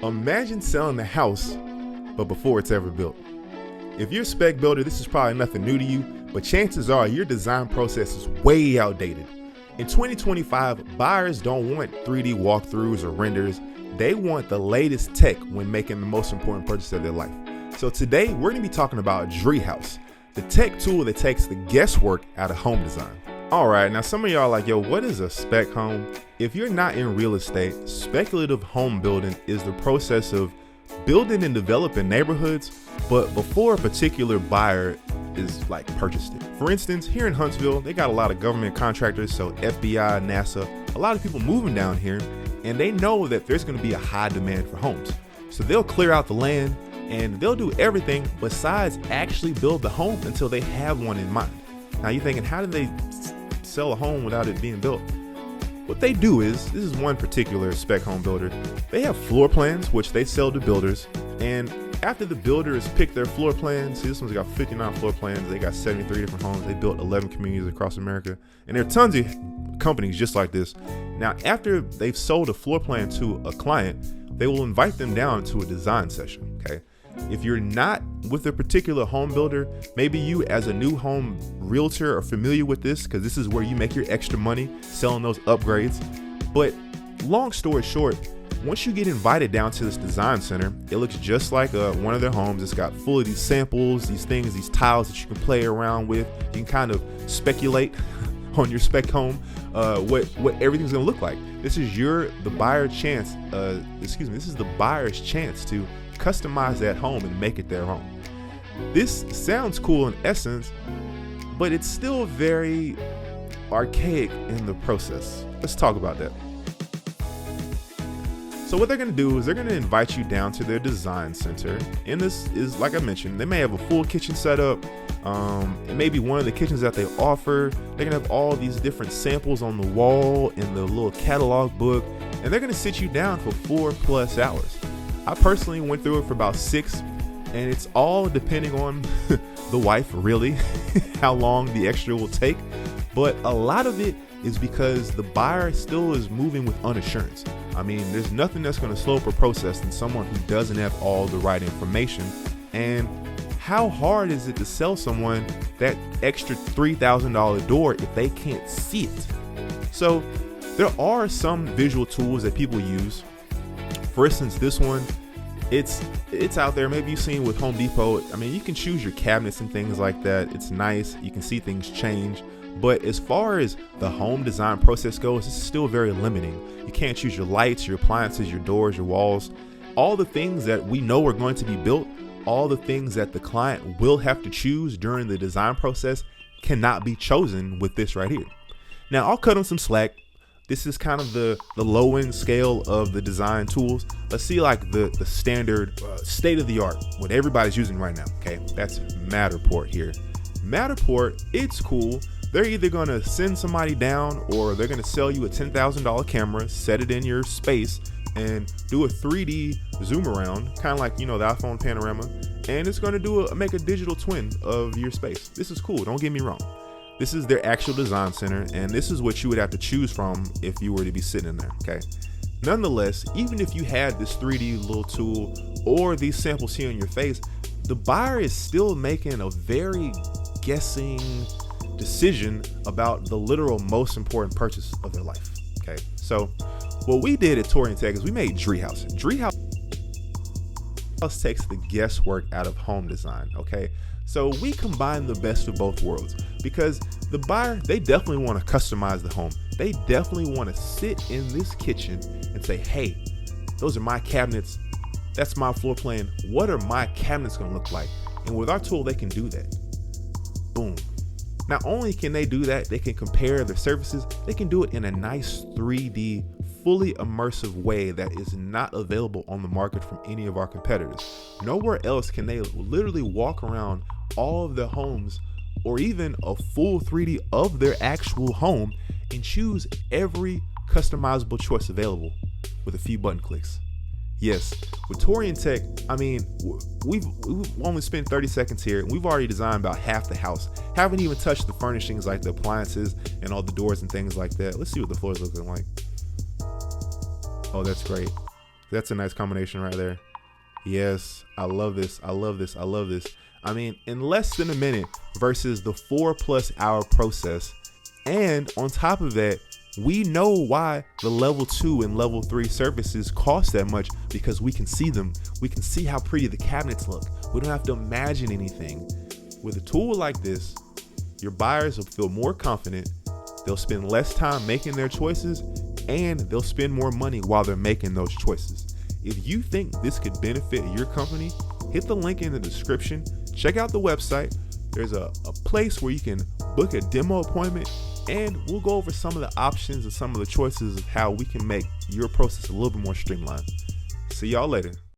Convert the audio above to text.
Imagine selling a house, but before it's ever built. If you're a spec builder, this is probably nothing new to you, but chances are your design process is way outdated. In 2025, buyers don't want 3D walkthroughs or renders. They want the latest tech when making the most important purchase of their life. So today, we're going to be talking about DrieHuis, the tech tool that takes the guesswork out of home design. All right, now some of y'all are like, yo, what is a spec home? If you're not in real estate, speculative home building is the process of building and developing neighborhoods, but before a particular buyer is like purchased it. For instance, here in Huntsville, they got a lot of government contractors, so FBI, NASA, a lot of people moving down here, and they know that there's gonna be a high demand for homes. So they'll clear out the land and they'll do everything besides actually build the home until they have one in mind. Now you're thinking, how do they sell a home without it being built? What they do is, this is one particular spec home builder, they have floor plans which they sell to builders, and after the builders pick their floor plans, see, this one's got 59 floor plans, they got 73 different homes, they built 11 communities across America, and there are tons of companies just like this. Now after they've sold a floor plan to a client, they will invite them down to a design session, okay? If you're not with a particular home builder, maybe you as a new home realtor are familiar with this because this is where you make your extra money selling those upgrades. But long story short, once you get invited down to this design center, it looks just like one of their homes. It's got full of these samples, these things, these tiles that you can play around with. You can kind of speculate on your spec home what everything's gonna look like. This is the buyer's chance. This is the buyer's chance to customize that home and make it their own. This sounds cool in essence, but it's still very archaic in the process. Let's talk about that. So what they're going to do is they're going to invite you down to their design center. And this is, like I mentioned, they may have a full kitchen setup. It may be one of the kitchens that they offer. They're going to have all these different samples on the wall in the little catalog book. And they're going to sit you down for 4+ hours. I personally went through it for about 6, and it's all depending on the wife, really, how long the extra will take. But a lot of it is because the buyer still is moving with unassurance. I mean, there's nothing that's going to slow up a process than someone who doesn't have all the right information. And how hard is it to sell someone that extra $3,000 door if they can't see it? So there are some visual tools that people use. For instance, this one, it's out there. Maybe you've seen with Home Depot. I mean, you can choose your cabinets and things like that. It's nice. You can see things change. But as far as the home design process goes, it's still very limiting. You can't choose your lights, your appliances, your doors, your walls. All the things that we know are going to be built, all the things that the client will have to choose during the design process cannot be chosen with this right here. Now, I'll cut them some slack. This is kind of the low end scale of the design tools. Let's see like the standard state of the art, what everybody's using right now. Okay, that's Matterport here. Matterport, it's cool. They're either gonna send somebody down or they're gonna sell you a $10,000 camera, set it in your space and do a 3D zoom around, kind of like, you know, the iPhone panorama. And it's gonna make a digital twin of your space. This is cool, don't get me wrong. This is their actual design center, and this is what you would have to choose from if you were to be sitting in there, okay? Nonetheless, even if you had this 3D little tool or these samples here in your face, the buyer is still making a very guessing decision about the literal most important purchase of their life, okay? So what we did at Torian Tech is we made DrieHuis. DrieHuis takes the guesswork out of home design, okay? So we combine the best of both worlds because the buyer, they definitely want to customize the home. They definitely want to sit in this kitchen and say, hey, those are my cabinets. That's my floor plan. What are my cabinets going to look like? And with our tool, they can do that. Boom. Not only can they do that, they can compare their surfaces. They can do it in a nice 3D, fully immersive way that is not available on the market from any of our competitors. Nowhere else can they literally walk around all of their homes or even a full 3D of their actual home and choose every customizable choice available with a few button clicks. Yes, with Torian Tech, I mean, we've only spent 30 seconds here and we've already designed about half the house. Haven't even touched the furnishings like the appliances and all the doors and things like that. Let's see what the floor is looking like. Oh, that's great. That's a nice combination right there. Yes, I love this. I love this. I love this. I mean, in less than a minute versus the 4+ hour process. And on top of that, we know why the level 2 and level 3 surfaces cost that much, because we can see them. We can see how pretty the cabinets look. We don't have to imagine anything. With a tool like this, your buyers will feel more confident. They'll spend less time making their choices, and they'll spend more money while they're making those choices. If you think this could benefit your company, hit the link in the description. Check out the website. There's a place where you can book a demo appointment, and we'll go over some of the options and some of the choices of how we can make your process a little bit more streamlined. See y'all later.